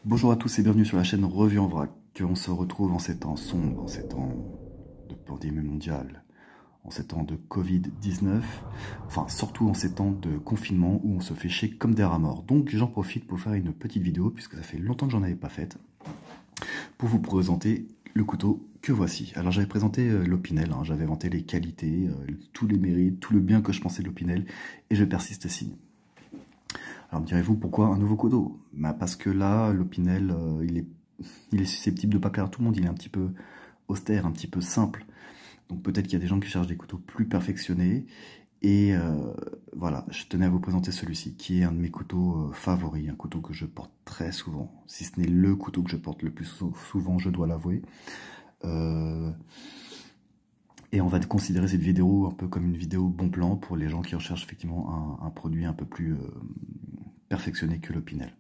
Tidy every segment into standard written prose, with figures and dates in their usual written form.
Bonjour à tous et bienvenue sur la chaîne Revue en vrac. On se retrouve en ces temps sombres, en ces temps de pandémie mondiale, en ces temps de Covid-19, enfin surtout en ces temps de confinement où on se fait chier comme des rats morts. Donc j'en profite pour faire une petite vidéo, puisque ça fait longtemps que j'en avais pas faite, pour vous présenter le couteau que voici. Alors j'avais présenté l'Opinel, j'avais vanté les qualités, tous les mérites, tout le bien que je pensais de l'Opinel, et je persiste signe. Alors me direz-vous pourquoi un nouveau couteau? Parce que là, l'Opinel, il est susceptible de ne pas plaire à tout le monde, il est un petit peu austère, un petit peu simple. Donc peut-être qu'il y a des gens qui cherchent des couteaux plus perfectionnés. Et voilà, je tenais à vous présenter celui-ci, qui est un de mes couteaux favoris, un couteau que je porte très souvent. Si ce n'est le couteau que je porte le plus souvent, je dois l'avouer. Et on va considérer cette vidéo un peu comme une vidéo bon plan pour les gens qui recherchent effectivement un produit un peu plus perfectionné que l'Opinel.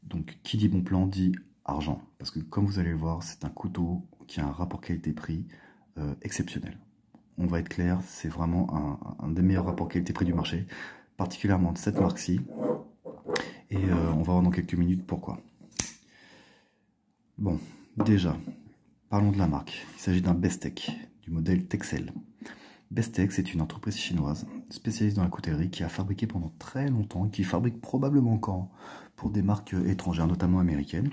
Donc qui dit bon plan dit argent, parce que comme vous allez le voir, c'est un couteau qui a un rapport qualité-prix exceptionnel. On va être clair, c'est vraiment un des meilleurs rapports qualité-prix du marché, particulièrement de cette marque-ci. Et on va voir dans quelques minutes pourquoi. Bon, déjà, parlons de la marque. Il s'agit d'un Bestech, du modèle Texel. Bestech, c'est une entreprise chinoise spécialisée dans la coutellerie qui a fabriqué pendant très longtemps et qui fabrique probablement encore pour des marques étrangères, notamment américaines,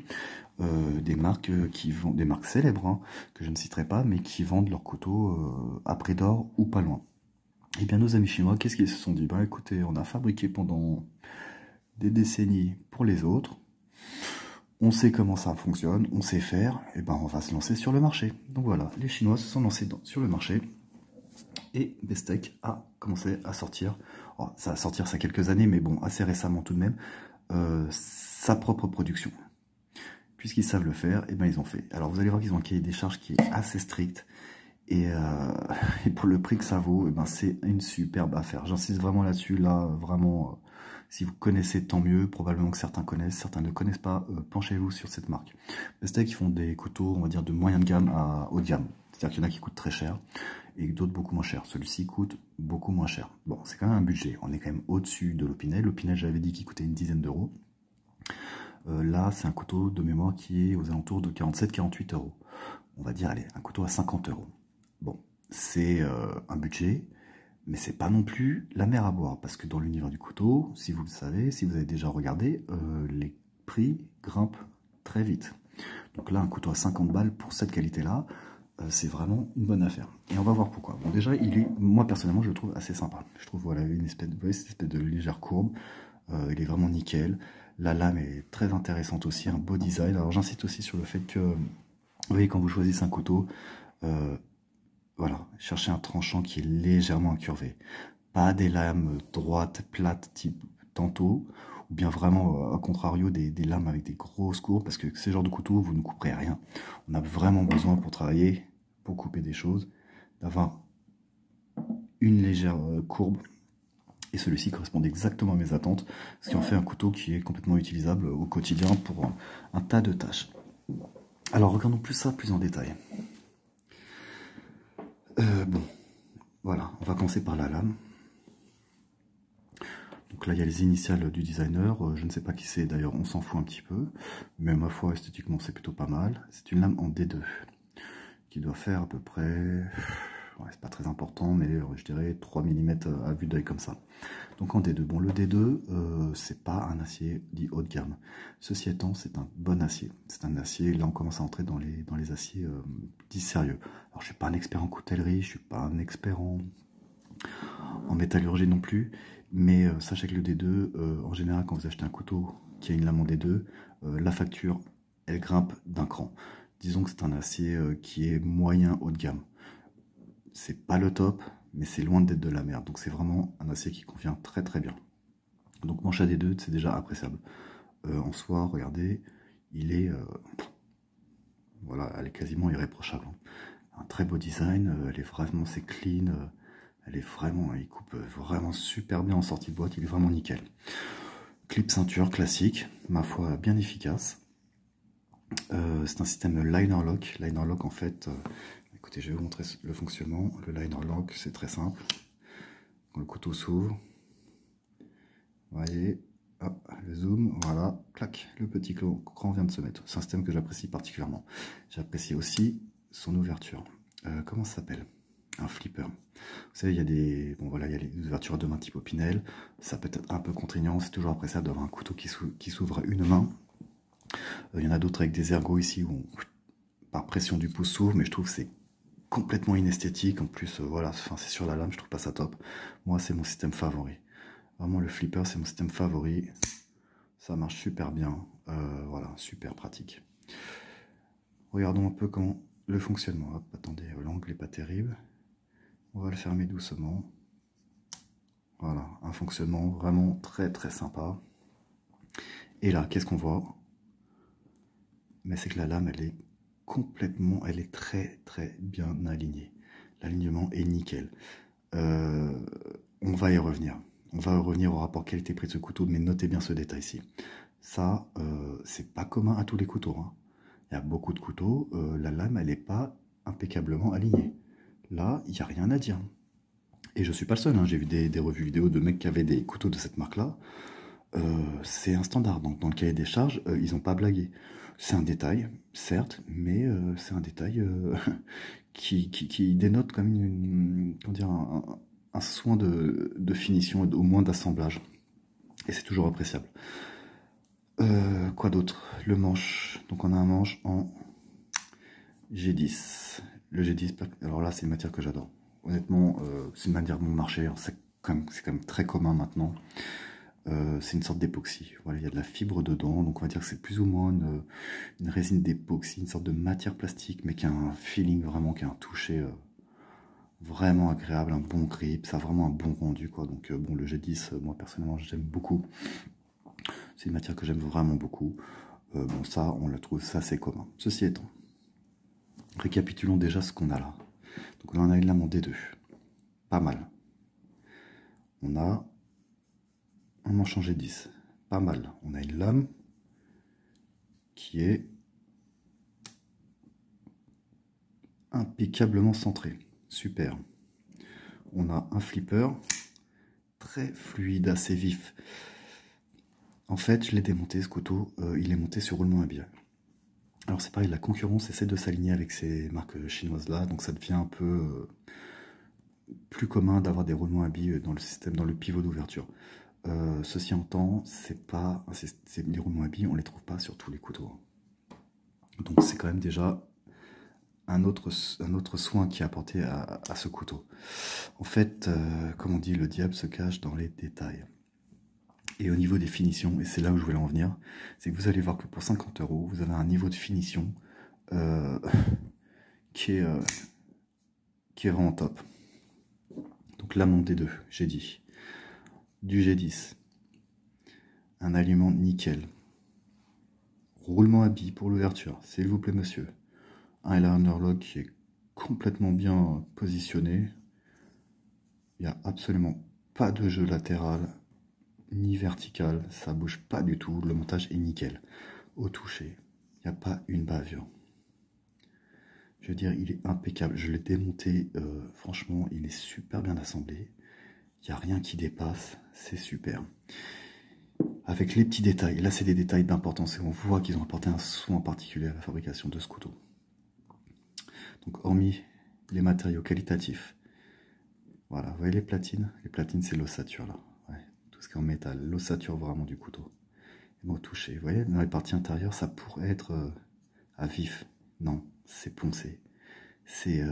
des marques des marques célèbres, que je ne citerai pas, mais qui vendent leurs couteaux à prix d'or ou pas loin. Et bien nos amis chinois, qu'est-ce qu'ils se sont dit? Ben écoutez, on a fabriqué pendant des décennies pour les autres, on sait comment ça fonctionne, on sait faire, et ben on va se lancer sur le marché. Donc voilà, les Chinois se sont lancés sur le marché. Et Bestech a commencé à sortir, ça va sortir ça quelques années, mais bon, assez récemment tout de même, sa propre production. Puisqu'ils savent le faire, et ben ils ont fait. Alors vous allez voir qu'ils ont un cahier des charges qui est assez strict, et pour le prix que ça vaut, et ben c'est une superbe affaire. J'insiste vraiment là-dessus, là, vraiment, si vous connaissez tant mieux, probablement que certains connaissent, certains ne connaissent pas, penchez-vous sur cette marque. Bestech, ils font des couteaux, on va dire, de moyen de gamme à haut de gamme. C'est-à-dire qu'il y en a qui coûtent très cher, et d'autres beaucoup moins cher. Celui-ci coûte beaucoup moins cher. Bon, c'est quand même un budget. On est quand même au-dessus de l'Opinel. L'Opinel, j'avais dit qu'il coûtait une dizaine d'euros. Là, c'est un couteau de mémoire qui est aux alentours de 47-48 euros. On va dire, allez, un couteau à 50 euros. Bon, c'est un budget, mais c'est pas non plus la mer à boire. Parce que dans l'univers du couteau, si vous le savez, si vous avez déjà regardé, les prix grimpent très vite. Donc là, un couteau à 50 balles pour cette qualité-là, c'est vraiment une bonne affaire. Et on va voir pourquoi. Bon, déjà, moi personnellement, je le trouve assez sympa. Je trouve, voilà, cette espèce de légère courbe. Il est vraiment nickel. La lame est très intéressante aussi, un beau design. Alors j'insiste aussi sur le fait que, vous voyez, quand vous choisissez un couteau, voilà, cherchez un tranchant qui est légèrement incurvé. Pas des lames droites, plates, type tantôt, ou bien vraiment, à contrario, des lames avec des grosses courbes, parce que ce genre de couteau, vous ne couperez rien. On a vraiment besoin pour travailler, pour couper des choses, d'avoir une légère courbe. Et celui-ci correspond exactement à mes attentes, ce qui en fait un couteau qui est complètement utilisable au quotidien pour un tas de tâches. Alors regardons plus ça plus en détail. Bon, voilà, on va commencer par la lame. Donc là, il y a les initiales du designer. Je ne sais pas qui c'est, d'ailleurs, on s'en fout un petit peu. Mais ma foi, esthétiquement, c'est plutôt pas mal. C'est une lame en D2, qui doit faire à peu près... Ouais, c'est pas très important, mais je dirais 3 mm à vue d'œil comme ça. Donc en D2. Bon, le D2, c'est pas un acier dit haut de gamme. Ceci étant, c'est un bon acier. C'est un acier, là on commence à entrer dans les aciers dits sérieux. Alors je suis pas un expert en coutellerie, je suis pas un expert en métallurgie non plus, mais sachez que le D2, en général, quand vous achetez un couteau qui a une lame en D2, la facture, elle grimpe d'un cran. Disons que c'est un acier qui est moyen haut de gamme. C'est pas le top, mais c'est loin d'être de la merde. Donc c'est vraiment un acier qui convient très très bien. Donc manche à D2, c'est déjà appréciable. En soi, regardez, il est... voilà, elle est quasiment irréprochable. Un très beau design, elle est vraiment, c'est clean, elle est vraiment, il coupe vraiment super bien en sortie de boîte, il est vraiment nickel. Clip ceinture classique, ma foi bien efficace. C'est un système liner lock. Liner lock en fait, écoutez, je vais vous montrer le fonctionnement. Le liner lock, c'est très simple. Quand le couteau s'ouvre, vous voyez, hop, le zoom, voilà, clac, le petit cran vient de se mettre. C'est un système que j'apprécie particulièrement. J'apprécie aussi son ouverture. Comment ça s'appelle? Un flipper. Vous savez, il y a des, bon voilà, il y a les ouvertures à deux mains type Opinel. Ça peut être un peu contraignant. C'est toujours appréciable d'avoir un couteau qui s'ouvre à une main. Il y en a d'autres avec des ergots ici où par pression du pouce s'ouvre, mais je trouve que c'est complètement inesthétique. En plus, voilà, enfin, c'est sur la lame, je trouve pas ça top. Moi, c'est mon système favori. Vraiment, le flipper, c'est mon système favori. Ça marche super bien. Voilà, super pratique. Regardons un peu comment le fonctionnement. Hop, attendez, l'angle n'est pas terrible. On va le fermer doucement. Voilà, un fonctionnement vraiment très très sympa. Et là, qu'est-ce qu'on voit? Mais c'est que la lame, elle est complètement, elle est très très bien alignée. L'alignement est nickel. On va y revenir. On va revenir au rapport qualité-prix de ce couteau, mais notez bien ce détail-ci. Ça, c'est pas commun à tous les couteaux. Hein. Il y a beaucoup de couteaux, la lame, elle n'est pas impeccablement alignée. Là, il n'y a rien à dire. Et je suis pas le seul, hein. J'ai vu des revues vidéo de mecs qui avaient des couteaux de cette marque-là. C'est un standard, donc dans le cahier des charges, ils n'ont pas blagué. C'est un détail, certes, mais c'est un détail qui dénote comme comment dire, un soin de finition, au moins d'assemblage. Et c'est toujours appréciable. Quoi d'autre? Le manche. Donc on a un manche en G10. Le G10, alors là c'est une matière que j'adore. Honnêtement, c'est une manière bon marché. C'est quand même très commun maintenant. C'est une sorte d'époxy. Voilà, il y a de la fibre dedans, donc on va dire que c'est plus ou moins une résine d'époxy, une sorte de matière plastique, mais qui a un feeling vraiment, qui a un toucher vraiment agréable, un bon grip, ça a vraiment un bon rendu, quoi. Donc bon, le G10, moi personnellement, j'aime beaucoup. C'est une matière que j'aime vraiment beaucoup. Bon, ça, on le trouve, ça c'est commun. Ceci étant, récapitulons déjà ce qu'on a là. Donc on en a une lame en D2, pas mal. On a un manche en G10, pas mal. On a une lame qui est impeccablement centrée, super. On a un flipper très fluide, assez vif. En fait, je l'ai démonté ce couteau, il est monté sur roulement à billes. Alors c'est pareil, la concurrence essaie de s'aligner avec ces marques chinoises là, donc ça devient un peu plus commun d'avoir des roulements à billes dans le système, dans le pivot d'ouverture. Ceci en temps, les roulements à billes, on les trouve pas sur tous les couteaux. Donc c'est quand même déjà un autre soin qui est apporté à ce couteau. En fait, comme on dit, le diable se cache dans les détails. Et au niveau des finitions, et c'est là où je voulais en venir, c'est que vous allez voir que pour 50 €, vous avez un niveau de finition qui est vraiment top. Donc là, mon D2, j'ai dit. Du G10. Un aliment nickel. Roulement à billes pour l'ouverture, s'il vous plaît monsieur. Un liner lock qui est complètement bien positionné. Il n'y a absolument pas de jeu latéral ni vertical, ça bouge pas du tout, le montage est nickel. Au toucher, il n'y a pas une bavure. Je veux dire, il est impeccable, je l'ai démonté, franchement, il est super bien assemblé. Il n'y a rien qui dépasse, c'est super. Avec les petits détails, là c'est des détails d'importance et on voit qu'ils ont apporté un soin particulier à la fabrication de ce couteau. Donc hormis les matériaux qualitatifs, voilà, vous voyez les platines c'est l'ossature là, ouais, tout ce qui est en métal, l'ossature vraiment du couteau. Et bon, toucher, vous voyez, dans les parties intérieures ça pourrait être à vif, non, c'est poncé, c'est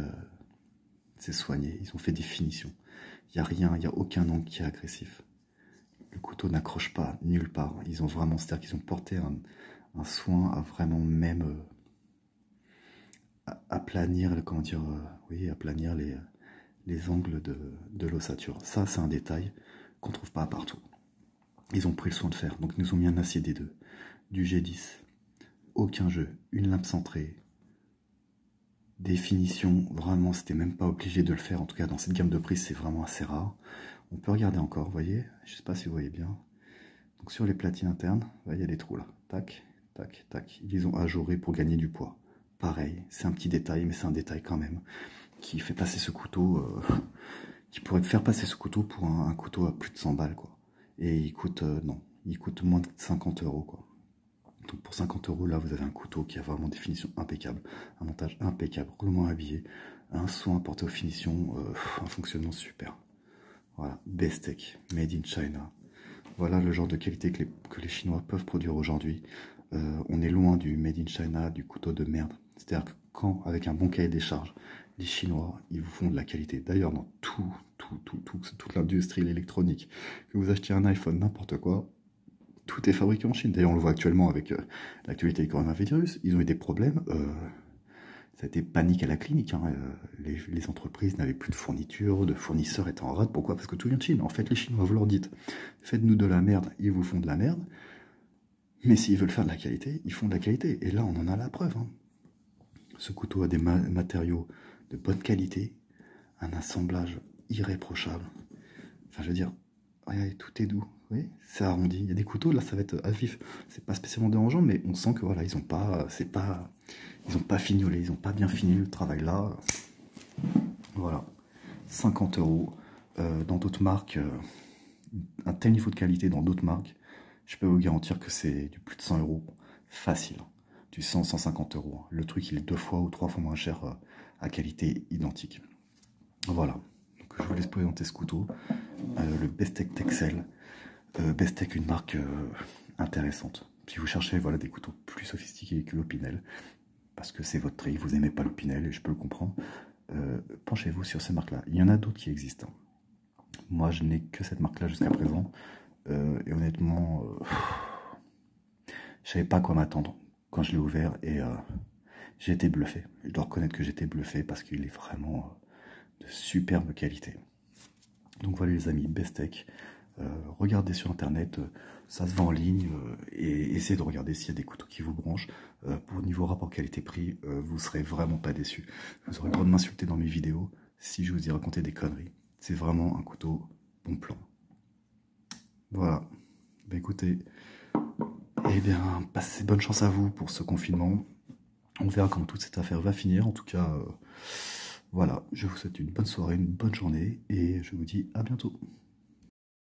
soigné, ils ont fait des finitions, il n'y a rien, il n'y a aucun angle qui est agressif. Le couteau n'accroche pas nulle part. Ils ont vraiment, c'est-à-dire qu'ils ont porté un soin à vraiment même aplanir, comment dire, oui, aplanir les angles de l'ossature. Ça, c'est un détail qu'on ne trouve pas partout. Ils ont pris le soin de faire. Donc, ils nous ont mis un acier D2, du G10, aucun jeu, une lame centrée, des finitions, vraiment, c'était même pas obligé de le faire. En tout cas, dans cette gamme de prix, c'est vraiment assez rare. On peut regarder encore, vous voyez, je sais pas si vous voyez bien. Donc sur les platines internes, il y a des trous là. Tac, tac, tac. Ils les ont ajourés pour gagner du poids. Pareil, c'est un petit détail, mais c'est un détail quand même qui fait passer ce couteau, qui pourrait faire passer ce couteau pour un couteau à plus de 100 balles, quoi. Et il coûte, non, il coûte moins de 50 euros, quoi. Donc pour 50 euros, là, vous avez un couteau qui a vraiment des finitions impeccables, un montage impeccable, roulement habillé, un soin apporté aux finitions, un fonctionnement super. Voilà, Bestech, Made in China. Voilà le genre de qualité que les Chinois peuvent produire aujourd'hui. On est loin du Made in China, du couteau de merde. C'est-à-dire que quand, avec un bon cahier des charges, les Chinois, ils vous font de la qualité. D'ailleurs, dans toute l'industrie, l'électronique, que vous achetiez un iPhone, n'importe quoi, tout est fabriqué en Chine. D'ailleurs, on le voit actuellement avec l'actualité du coronavirus. Ils ont eu des problèmes. Ça a été panique à la clinique. Hein. Les entreprises n'avaient plus de fournitures, de fournisseurs étaient en rade. Pourquoi? Parce que tout vient de Chine. En fait, les Chinois, vous leur dites, faites-nous de la merde, ils vous font de la merde. Mais s'ils veulent faire de la qualité, ils font de la qualité. Et là, on en a la preuve. Hein. Ce couteau a des matériaux de bonne qualité, un assemblage irréprochable. Enfin, je veux dire, regardez, tout est doux. Oui, c'est arrondi. Il y a des couteaux, là, ça va être à vif. C'est pas spécialement dérangeant, mais on sent que voilà, ils ont pas fignolé, ils ont pas bien fini le travail là. Voilà, 50 euros. Dans d'autres marques, un tel niveau de qualité dans d'autres marques, je peux vous garantir que c'est du plus de 100 euros facile. Du 100, 150 euros. Le truc, il est 2 fois ou 3 fois moins cher à qualité identique. Voilà. Donc, je vous laisse présenter ce couteau. Le Bestech Texel. Bestech, une marque intéressante. Si vous cherchez voilà, des couteaux plus sophistiqués que l'Opinel, parce que c'est votre tri, vous n'aimez pas l'Opinel, et je peux le comprendre, penchez-vous sur ces marques-là. Il y en a d'autres qui existent. Moi, je n'ai que cette marque-là jusqu'à présent. Et honnêtement, je savais pas à quoi m'attendre quand je l'ai ouvert et j'ai été bluffé. Je dois reconnaître que j'étais bluffé parce qu'il est vraiment de superbe qualité. Donc voilà les amis, Bestech. Regardez sur internet, ça se vend en ligne et essayez de regarder s'il y a des couteaux qui vous branchent. Pour niveau rapport qualité-prix, vous serez vraiment pas déçus. Vous aurez le droit de m'insulter dans mes vidéos si je vous ai raconté des conneries. C'est vraiment un couteau bon plan. Voilà. Ben écoutez, eh bien, passez bonne chance à vous pour ce confinement. On verra comment toute cette affaire va finir. En tout cas, voilà, je vous souhaite une bonne soirée, une bonne journée et je vous dis à bientôt.